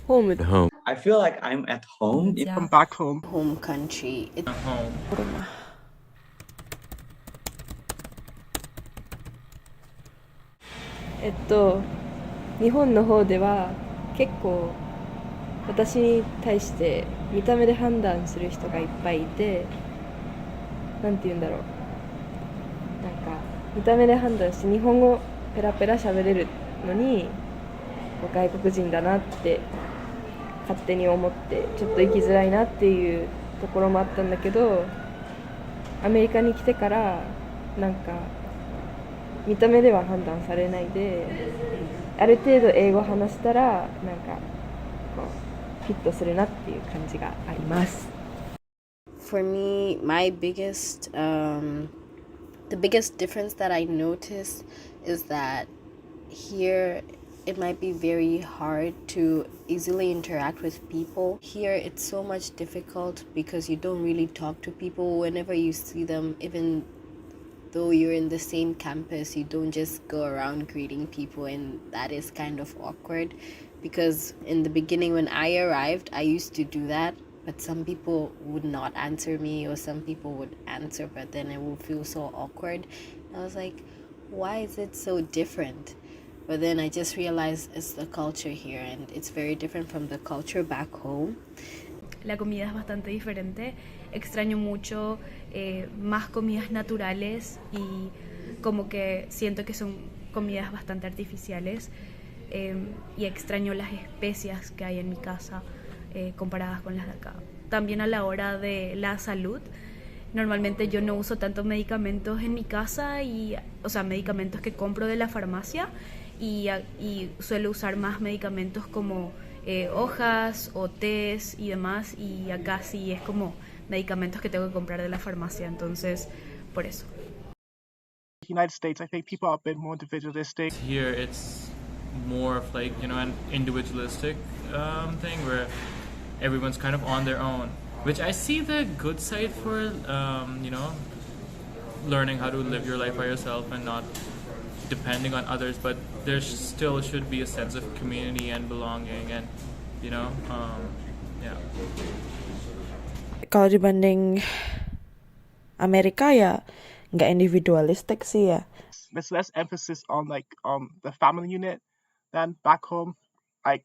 Home. Home. I feel like I'm at home if I'm Yeah. back home. Home country. Home. Rumah. 日本の方では結構私に対して見た目で判断する人がいっぱいいて、なんて言うんだろう、なんか見た目で判断して日本語ペラペラ喋れるのに外国人だなって勝手に思ってちょっと生きづらいなっていうところもあったんだけど、アメリカに来てからなんか見た目では判断されないで、ある程度英語話したらなんかこうフィットするなっていう感じがあります。 For me, the biggest difference that I notice is that here it might be very hard to easily interact with people. Here it's so much difficult because you don't really talk to people whenever you see them. Even though you're in the same campus, you don't just go around greeting people, and that is kind of awkward because in the beginning when I arrived, I used to do that, but some people would not answer me, or some people would answer, but then it would feel so awkward. I was like, why is it so different? But then I just realized it's the culture here, and it's very different from the culture back home. La comida es bastante diferente. Extraño mucho más comidas naturales y como que siento que son comidas bastante artificiales, y extraño las especias que hay en mi casa comparadas con las de acá. También a la hora de la salud, normalmente yo no uso tantos medicamentos en mi casa, o sea, medicamentos que compro de la farmacia, y suelo usar más medicamentos como hojas o tés y demás, y acá sí es como medicamentos que tengo que comprar de la farmacia, entonces por eso. United States, I think people are a bit more individualistic. Here it's more of like, an individualistic thing where everyone's kind of on their own, which I see the good side for, learning how to live your life by yourself and not depending on others, but there still should be a sense of community and belonging, and yeah. Kalau dibanding Amerika ya nggak individualistik sih ya. There's less emphasis on like the family unit than back home. Like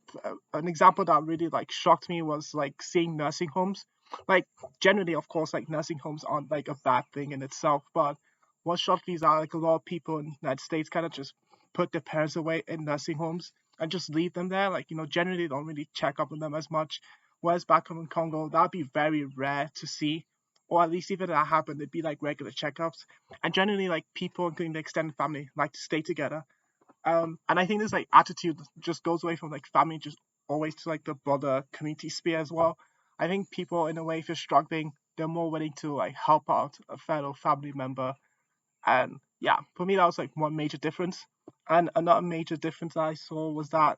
an example that really like shocked me was like seeing nursing homes. Like generally, of course, like nursing homes aren't like a bad thing in itself, but what shocked me is that like a lot of people in the United States kind of just put their parents away in nursing homes and just leave them there. Like generally don't really check up on them as much. Whereas back home in Congo, that'd be very rare to see, or at least even if that happened, it'd be like regular checkups. And generally, like people, including the extended family, like to stay together. And I think this like attitude just goes away from like family, just always to like the broader community sphere as well. I think people, in a way, if you're struggling, they're more willing to like help out a fellow family member. And yeah, for me, that was like one major difference. And another major difference I saw was that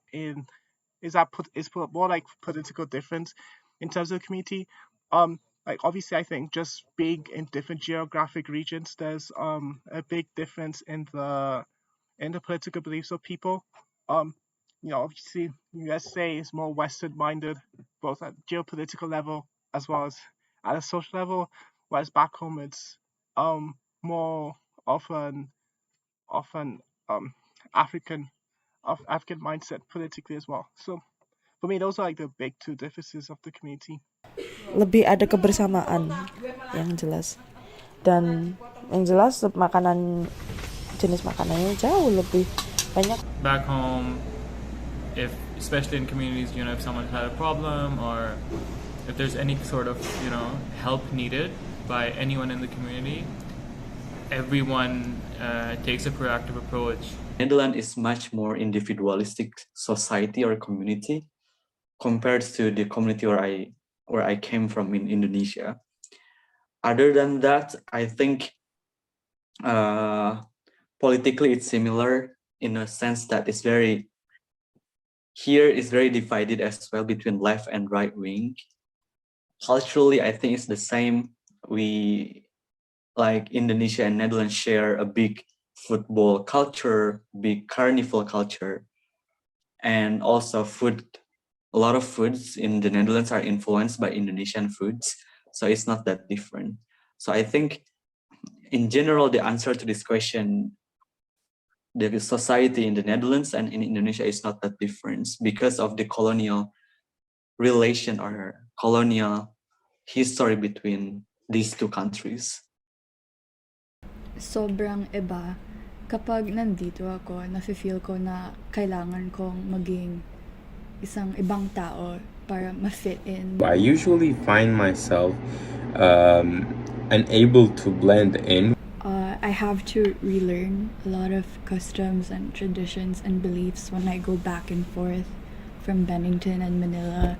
more like political difference in terms of the community. Like obviously, I think just being in different geographic regions, there's a big difference in the political beliefs of people. Um, obviously, USA is more Western minded, both at geopolitical level as well as at a social level, whereas back home it's more often often African of African mindset politically as well. So for me, those are like the big two differences of the community. Lebih ada kebersamaan yang jelas. Dan yang jelas jenis makanannya jauh lebih banyak. Back home, especially in communities, if someone had a problem, or if there's any sort of help needed by anyone in the community, everyone takes a proactive approach. Netherlands is much more individualistic society or community compared to the community where I came from in Indonesia. Other than that, I think politically it's similar in a sense that here is very divided as well between left and right wing. Culturally, I think it's the same. We, like Indonesia and Netherlands, share a big football culture, big carnival culture, and also food a lot of foods in the Netherlands are influenced by Indonesian foods, so it's not that different. So I think in general, the answer to this question, the society in the Netherlands and in Indonesia is not that different because of the colonial relation or colonial history between these two countries. Sobrang iba. Kapag nandito ako, nafe-feel ko na kailangan kong maging isang ibang tao para ma-fit in. I usually find myself unable to blend in. I have to relearn a lot of customs and traditions and beliefs when I go back and forth from Bennington and Manila,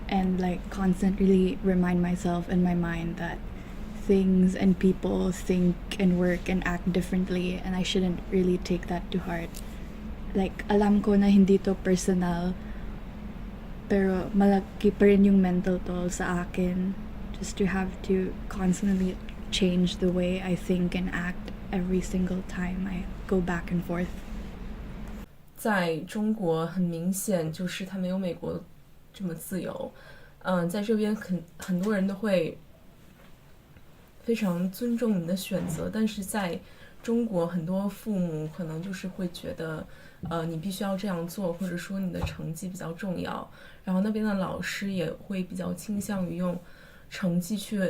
and like constantly remind myself in my mind that things and people think and work and act differently, and I shouldn't really take that to heart. Like, alam ko na hindi to personal, pero malaki pa rin yung mental toll sa akin just to have to constantly change the way I think and act every single time I go back and forth. 在中国很明显就是它没有美国这么自由，在这边很多人都会非常尊重你的选择，但是在中国很多父母可能就是会觉得你必须要这样做，或者说你的成绩比较重要，然后那边的老师也会比较倾向于用成绩去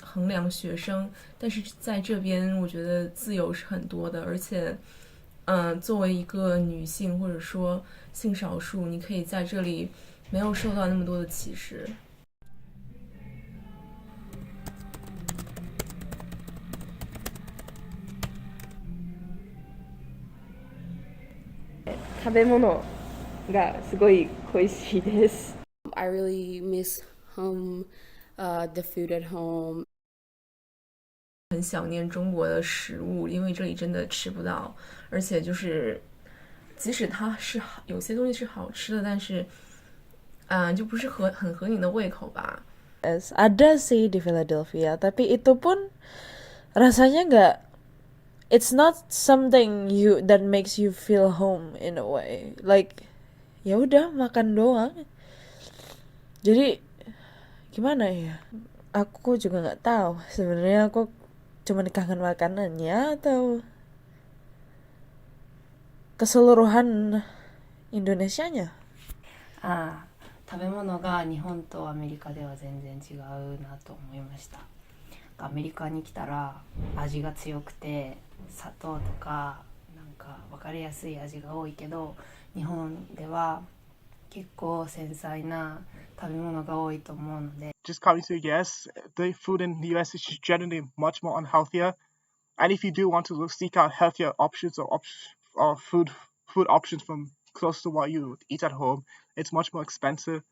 衡量学生，但是在这边我觉得自由是很多的，而且作为一个女性或者说性少数，你可以在这里没有受到那么多的歧视。食べ物がすごい恋しいです。 I really miss home, the food at home. 很想念中国的食物，因为这里真的吃不到，而且就是即使它是有些东西是好吃的，但是就不是很合你的胃口吧。 Ada sih di Philadelphia, tapi itu pun rasanya nggak. It's not something that makes you feel home in a way. Like, ya udah makan doang. Jadi gimana ya? Aku juga nggak tahu. Sebenarnya aku cuma kangen makanannya atau keseluruhan Indonesianya. 食べ物が日本とアメリカでは全然違うなと思いました。アメリカに来たら味が強くて砂糖とかなんか分かりやすい味が多いけど、日本では結構繊細な食べ物が多いと思うので。 Just coming to yes, the food in the US is generally much more unhealthier, and if you do want to seek out healthier options or food options from close to what you eat at home, it's much more expensive.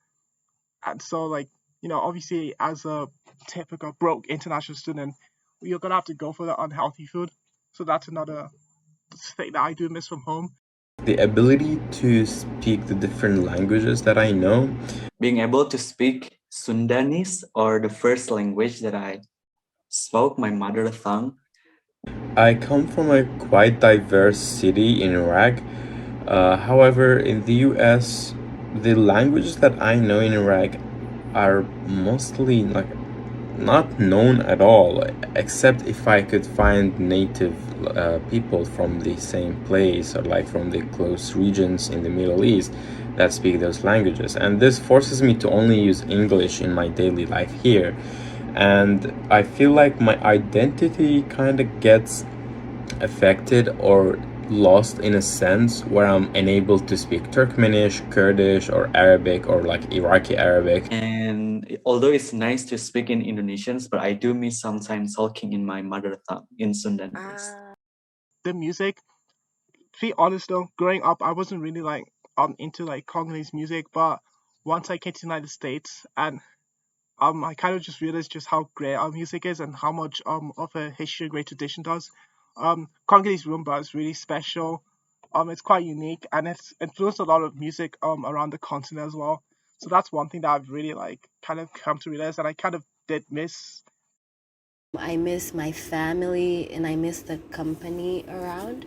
And so, like, you know, obviously as a typical broke international student, you're gonna have to go for the unhealthy food. So that's another thing that I do miss from home. The ability to speak the different languages that I know. Being able to speak Sundanese, or the first language that I spoke, my mother tongue. I come from a quite diverse city in Iraq. However, in the US, the languages that I know in Iraq are mostly like not known at all, except if I could find native people from the same place or like from the close regions in the Middle East that speak those languages. And this forces me to only use English in my daily life here. And I feel like my identity kind of gets affected or lost in a sense where I'm unable to speak Turkmenish, Kurdish, or Arabic, or like Iraqi Arabic. And although it's nice to speak in Indonesians, but I do miss sometimes talking in my mother tongue, in Sundanese. The music, to be honest though, growing up I wasn't really like into like Congolese music, but once I came to the United States and I kind of just realized just how great our music is and how much of a history a great tradition does. Congolese rumba is really special. It's quite unique and it's influenced a lot of music around the continent as well. So that's one thing that I've really like kind of come to realize, and I kind of did miss. I miss my family and I miss the company around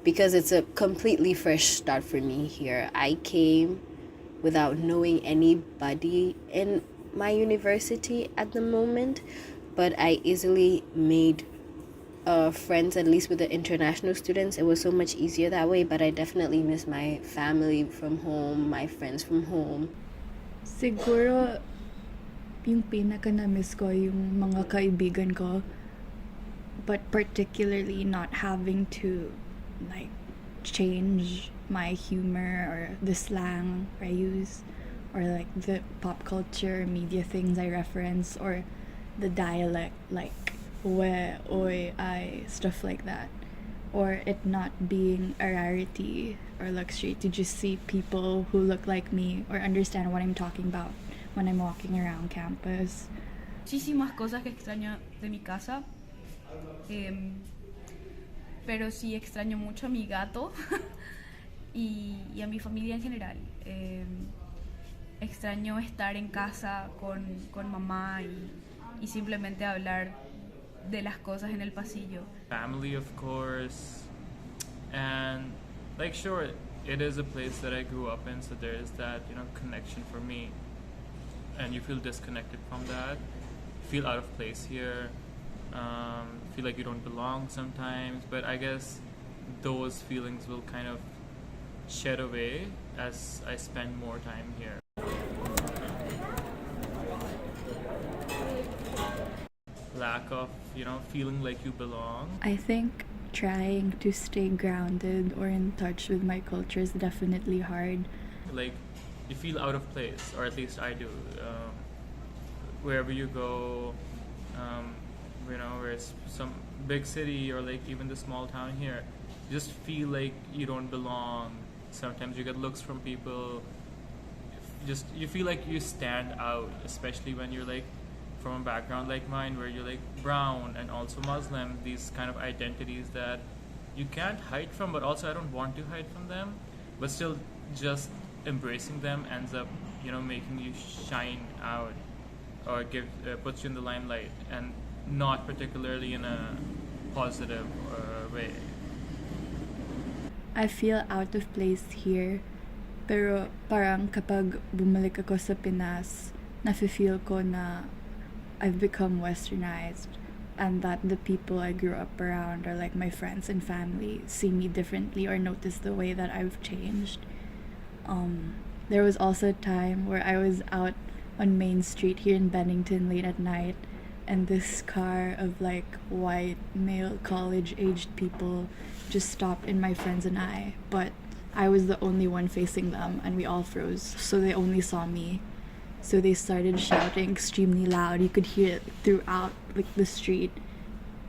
because it's a completely fresh start for me here. I came without knowing anybody in my university at the moment, but I easily made friends, at least with the international students. It was so much easier that way, but I definitely miss my family from home, my friends from home. Siguro, yung pinaka na-miss ko yung mga kaibigan ko, but particularly not having to like change my humor or the slang I use, or like the pop culture media things I reference, or the dialect like we, oi, I, stuff like that, or it not being a rarity or luxury to just see people who look like me or understand what I'm talking about when I'm walking around campus. Muchísimas cosas que extraño de mi casa, pero sí extraño mucho a mi gato y a mi familia en general. Extraño estar en casa con mamá y simplemente hablar de las cosas en el pasillo. Family, of course, and like sure, it is a place that I grew up in, so there is that, you know, connection for me, and you feel disconnected from that, feel out of place here, feel like you don't belong sometimes, but I guess those feelings will kind of shed away as I spend more time here. Lack of, you know, feeling like you belong. I think trying to stay grounded or in touch with my culture is definitely hard. Like, you feel out of place, or at least I do. Wherever you go, you know, where it's some big city or like even the small town here, you just feel like you don't belong. Sometimes you get looks from people. Just you feel like you stand out, especially when you're like from a background like mine, where you're like brown and also Muslim. These kind of identities that you can't hide from, but also I don't want to hide from them. But still, just embracing them ends up, you know, making you shine out or puts you in the limelight, and not particularly in a positive way. I feel out of place here, pero parang kapag bumalik ako sa Pinas, nafe-feel ko na I've become westernized, and that the people I grew up around, or like my friends and family, see me differently or notice the way that I've changed. There was also a time where I was out on Main Street here in Bennington late at night, and this car of like white male college-aged people just stopped in my friends and I, but I was the only one facing them, and we all froze, so they only saw me. So they started shouting extremely loud. You could hear it throughout like the street,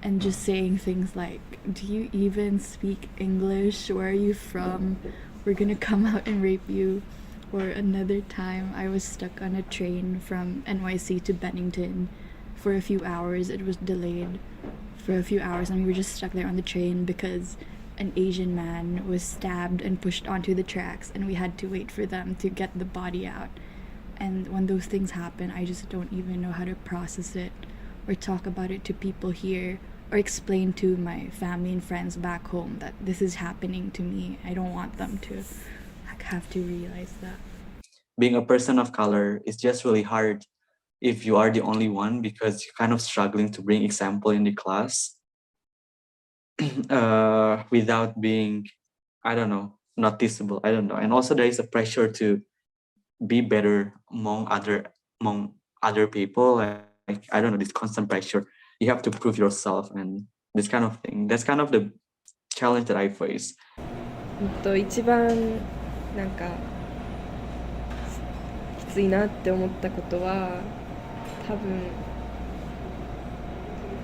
and just saying things like, "Do you even speak English? Where are you from? We're gonna come out and rape you." Or another time, I was stuck on a train from NYC to Bennington for a few hours. It was delayed for a few hours, and we were just stuck there on the train because an Asian man was stabbed and pushed onto the tracks, and we had to wait for them to get the body out. And when those things happen, I just don't even know how to process it or talk about it to people here, or explain to my family and friends back home that this is happening to me. I don't want them to have to realize that. Being a person of color is just really hard if you are the only one, because you're kind of struggling to bring example in the class without being, I don't know, noticeable. I don't know. And also there is a pressure to be better among other people. Like I don't know, this constant pressure. You have to prove yourself and this kind of thing. That's kind of the challenge that I face. 一番なんかきついなって思ったことは、多分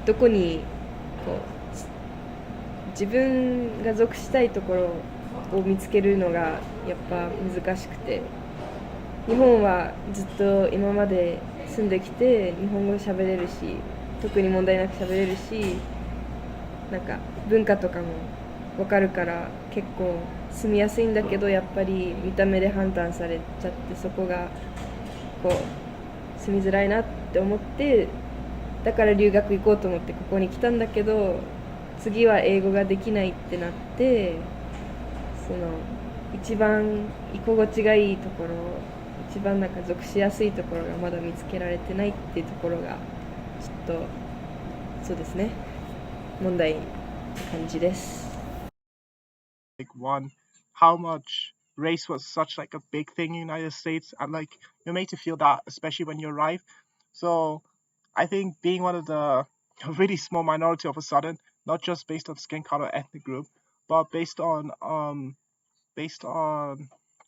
どこにこう自分が属したいところを見つけるのがやっぱ難しくて、日本はずっと今まで住んできて日本語喋れるし、特に問題なく喋れるし、なんか文化とかも分かるから結構住みやすいんだけど、やっぱり見た目で判断されちゃって、そこがこう住みづらいなって思って、だから留学行こうと思ってここに来たんだけど、次は英語ができないってなって、その一番居心地がいいところ一番なんか属しやすいところがまだ見つけられてないっていうところがちょっとそうですね問題って感じです。Like one, how much race was such like a big thing in the United States, and like you're made to feel that, especially when you arrive. So I think being one of the a really small minority of a sudden, not just based on skin color, ethnic group, but based on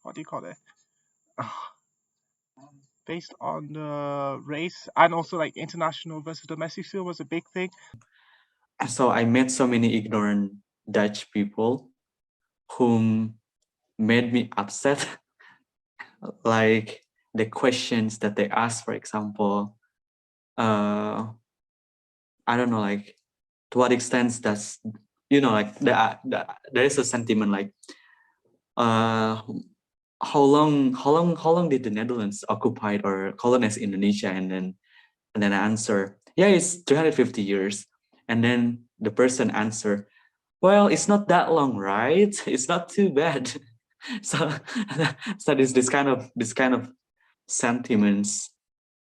what do you call it? Based on the race and also like international versus domestic student was a big thing. So I met so many ignorant Dutch people whom made me upset. Like the questions that they ask, for example, I don't know, like to what extent does like there is a sentiment like how long did the Netherlands occupied or colonize Indonesia, and then I answer, yeah, it's 350 years, and then the person answer, well, it's not that long, right? It's not too bad. So so there's this kind of sentiments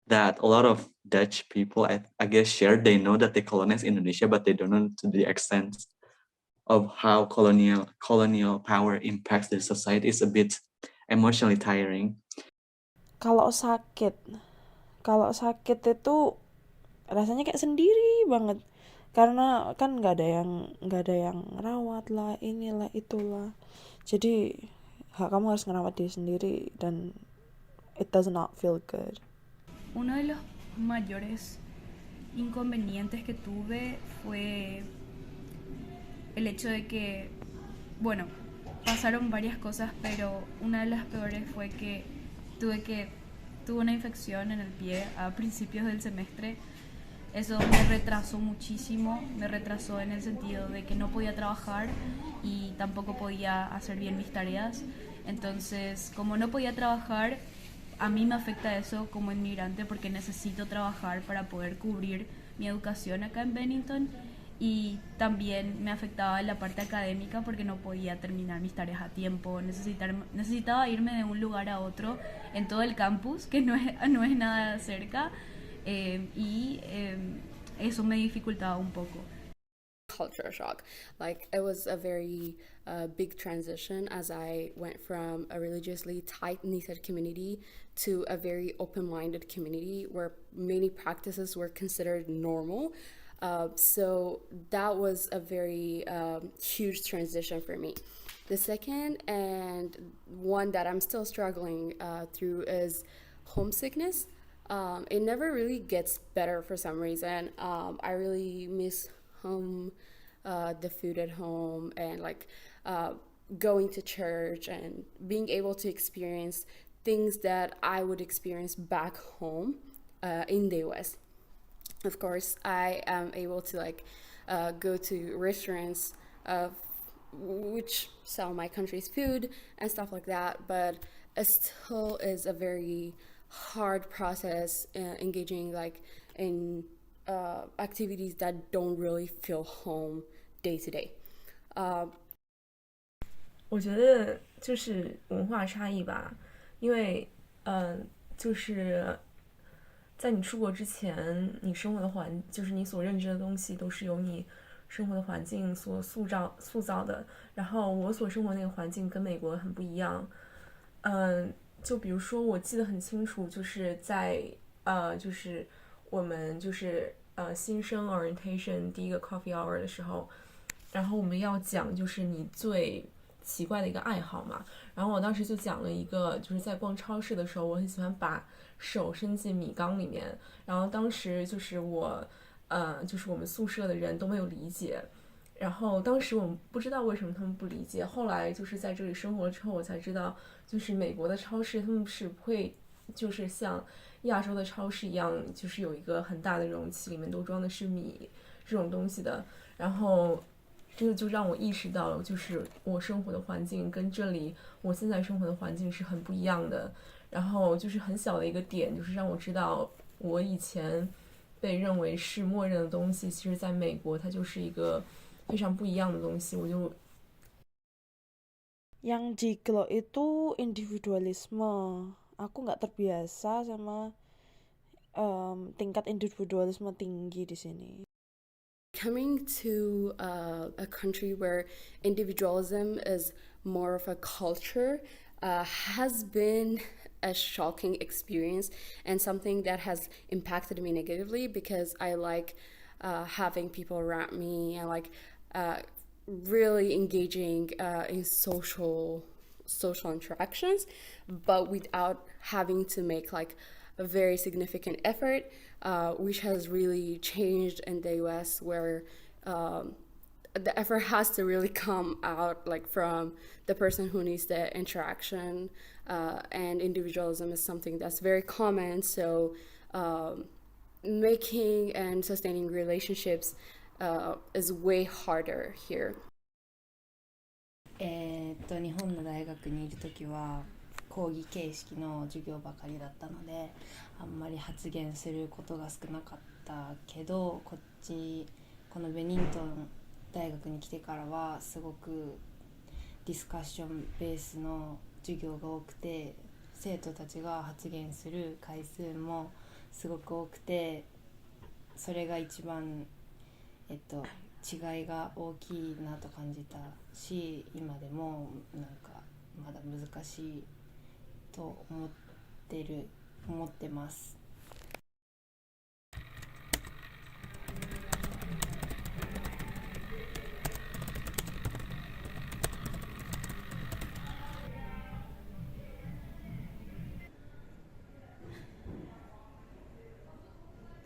that a lot of Dutch people I guess share. They know that they colonized Indonesia, but they don't know to the extent of how colonial power impacts the society. Is a bit emotionally tiring. Kalau sakit itu rasanya kayak sendiri banget karena kan nggak ada yang rawat lah, inilah itulah, jadi kamu harus ngerawat diri sendiri dan it does not feel good. Uno de los mayores inconvenientes que tuve fue el hecho de que, bueno, pasaron varias cosas, pero una de las peores fue que tuve una infección en el pie a principios del semestre. Eso me retrasó muchísimo, me retrasó en el sentido de que no podía trabajar y tampoco podía hacer bien mis tareas. Entonces, como no podía trabajar, a mí me afecta eso como inmigrante porque necesito trabajar para poder cubrir mi educación acá en Bennington, y también me afectaba la parte académica porque no podía terminar mis tareas a tiempo, necesitaba irme de un lugar a otro en todo el campus, que no es nada cerca, y eso me dificultaba un poco. Culture shock. Like, it was a very big transition as I went from a religiously tight-knitted community to a very open-minded community where many practices were considered normal. So that was a very huge transition for me. The second, and one that I'm still struggling through, is homesickness. It never really gets better for some reason. I really miss home, the food at home, and like going to church and being able to experience things that I would experience back home in the US. Of course, I am able to like go to restaurants which sell my country's food and stuff like that, but it still is a very hard process engaging like in activities that don't really feel home day to day. 我觉得就是文化差异吧，因为就是在你出国之前，你生活的就是你所认知的东西都是由你生活的环境所塑造的。然后我所生活那个环境跟美国很不一样。就比如说我记得很清楚，就是在就是我们就是新生 orientation 第一个 coffee hour 的时候，然后我们要讲就是你最奇怪的一个爱好嘛。然后我当时就讲了一个，就是在逛超市的时候，我很喜欢把手伸进米缸里面。然后当时就是就是我们宿舍的人都没有理解。然后当时我们不知道为什么他们不理解，后来就是在这里生活之后，我才知道，就是美国的超市他们是不会就是像亚洲的超市一样，就是有一个很大的容器，里面都装的是米这种东西的。然后这个就让我意识到，就是我生活的环境跟这里我现在生活的环境是很不一样的。然后就是很小的一个点，就是让我知道我以前被认为是默认的东西，其实在美国它就是一个非常不一样的东西。我就 Yang Jiglo itu individualisme, aku nggak terbiasa sama tingkat individualisme tinggi di sini. Coming to a country where individualism is more of a culture has been a shocking experience and something that has impacted me negatively because I like having people around me. I like really engaging in social interactions, but without having to make like a very significant effort, which has really changed in the US, where the effort has to really come out like from the person who needs the interaction, and individualism is something that's very common. So making and sustaining relationships is way harder here. 日本の大学にいる時は講義形式の授業ばかりだったのであんまり発言することが少なかったけど、このベニントン大学に来てからはすごくディスカッションベースの授業が多くて、生徒たちが発言する回数もすごく多くて、それが一番違いが大きいなと感じたし、今でもなんかまだ難しいと思ってます。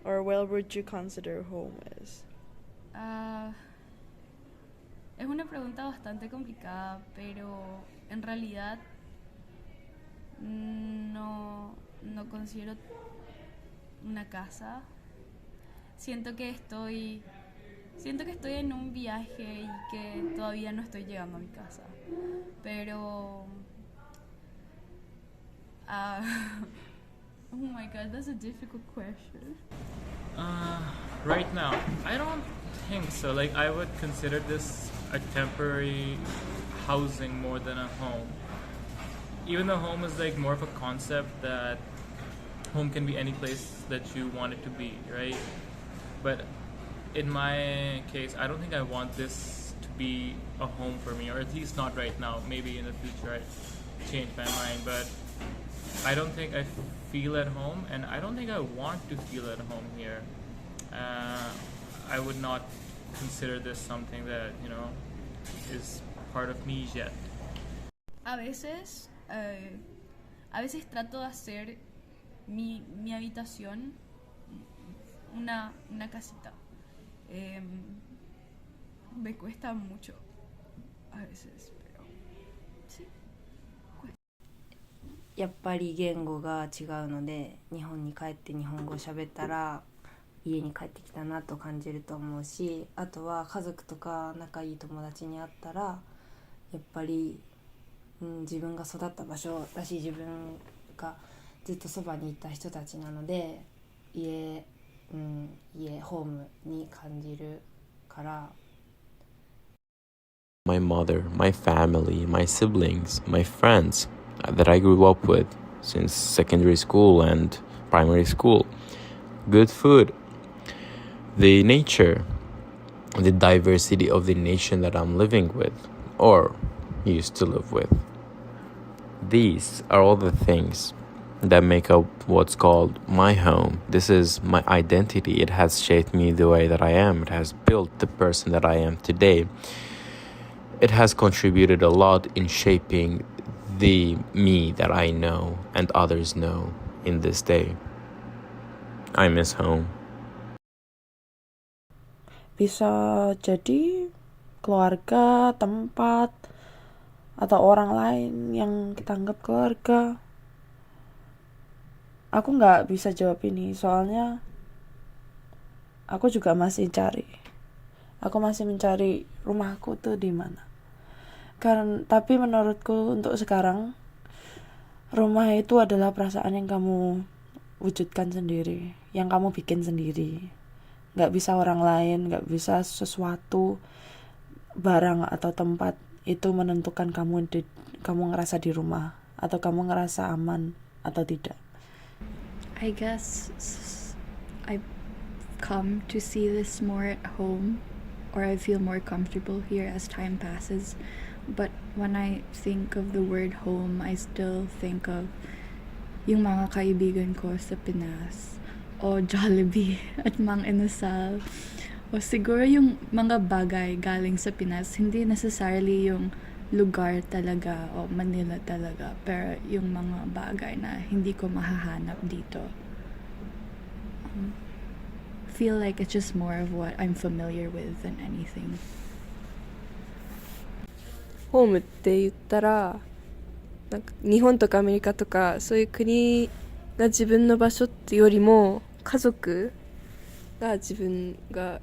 Or where would you consider home is? Es una pregunta bastante complicada, pero en realidad no considero una casa. Siento que estoy en un viaje y que todavía no estoy llegando a mi casa. Pero oh my god, that's a difficult question. Right now, I don't think so. Like, I would consider this a temporary housing more than a home. Even though home is like more of a concept, that home can be any place that you want it to be, right? But in my case, I don't think I want this to be a home for me, or at least not right now. Maybe in the future I change my mind, but I don't think I feel at home, and I don't think I want to feel at home here. I would not consider this something that, you know, is part of me yet. A veces trato de hacer mi habitación una casita. Me cuesta mucho a veces, pero sí. やっぱり言語が違うので、日本に帰って日本語を喋ったら家に帰ってきたなと感じると思うし、あとは家族とか仲いい友達に会ったらやっぱり、自分が育った場所だし、自分がずっとそばにいた人たちなので家ホームに感じるから。 My mother, my family, my siblings, my friends that I grew up with since secondary school and primary school. Good food, the nature, the diversity of the nation that I'm living with or used to live with. These are all the things that make up what's called my home. This is my identity. It has shaped me the way that I am. It has built the person that I am today. It has contributed a lot in shaping the me that I know and others know in this day. I miss home. Bisa jadi keluarga, tempat, atau orang lain yang kita anggap keluarga. Aku nggak bisa jawab ini, soalnya aku juga masih cari. Aku masih mencari rumahku tuh di mana. Tapi menurutku untuk sekarang, rumah itu adalah perasaan yang kamu wujudkan sendiri, yang kamu bikin sendiri. Nggak bisa orang lain, nggak bisa sesuatu, barang atau tempat itu menentukan kamu ngerasa di rumah atau kamu ngerasa aman atau tidak? I guess I've come to see this more at home, or I feel more comfortable here as time passes. But when I think of the word home, I still think of yung mga kaibigan ko sa Pinas, o Jollibee at Mang Inasal, o siguro yung mga bagay galing sa Pinas, hindi necessarily yung lugar talaga o Manila talaga, pero yung mga bagay na hindi ko mahahanap dito. Feel like it's just more of what I'm familiar with than anything. ホームって言ったらなんか日本とかアメリカとかそういう国が自分の場所っていうよりも家族が自分が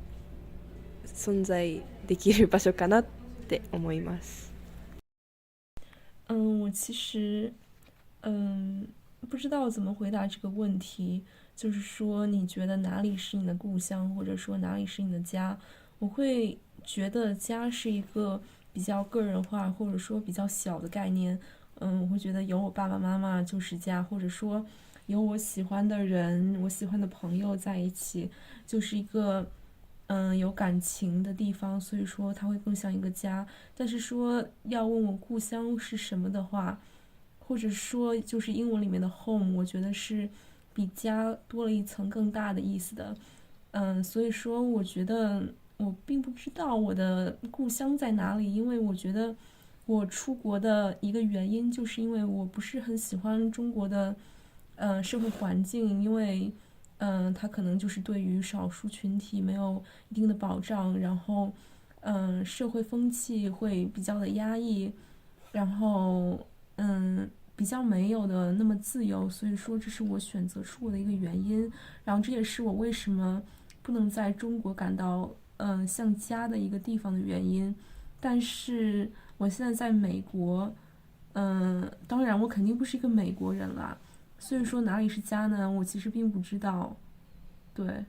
存在できる場所かなって思います。我其实不知道怎么回答这个问题，就是说你觉得哪里是你的故乡，或者说哪里是你的家？我会觉得家是一个比较个人化或者说比较小的概念。我会觉得有我爸爸妈妈就是家，或者说有我喜欢的人、我喜欢的朋友在一起，就是一个有感情的地方，所以说它会更像一个家。但是说要问我故乡是什么的话，或者说就是英文里面的 home， 我觉得是比家多了一层更大的意思的。所以说我觉得我并不知道我的故乡在哪里，因为我觉得我出国的一个原因就是因为我不是很喜欢中国的社会环境，因为它可能就是对于少数群体没有一定的保障，然后社会风气会比较的压抑，然后比较没有的那么自由，所以说这是我选择出国的一个原因，然后这也是我为什么不能在中国感到像家的一个地方的原因。但是我现在在美国，当然我肯定不是一个美国人啦，所以说哪里是家呢？我其实并不知道，对。